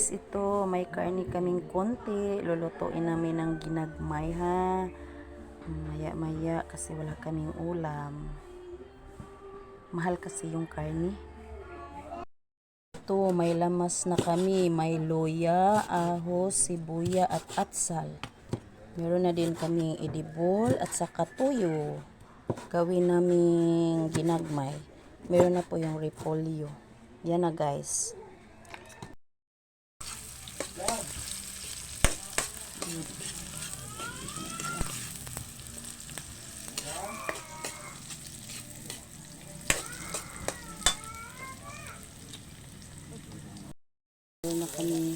guys, ito may karne kaming konti. Lulutuin namin ng ginagmay ha. Maya-maya kasi wala kaming ulam. Mahal kasi yung karne. Ito may lamas na kami. May luya, ahos, sibuya at atsal. Meron na din kaming edible at saka tuyo. Gawin naming ginagmay. Meron na po yung repolyo. Yan na guys. Meron na kami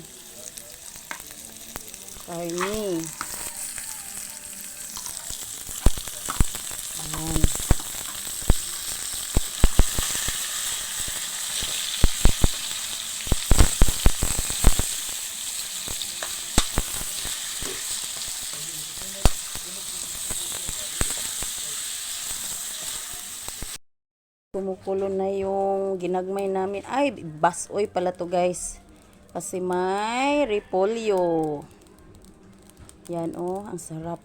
karne. Ayan. Kumukulo na yung ginagmay namin. Ay, basoy pala to guys. Kasi may repolyo. Yan oh, ang sarap.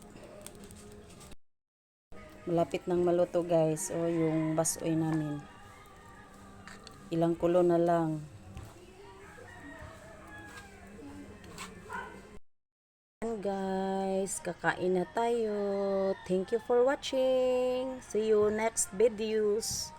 Malapit nang maluto guys. Oh, yung basoy namin. Ilang kulo na lang. Yan guys, kakain na tayo. Thank you for watching. See you next videos.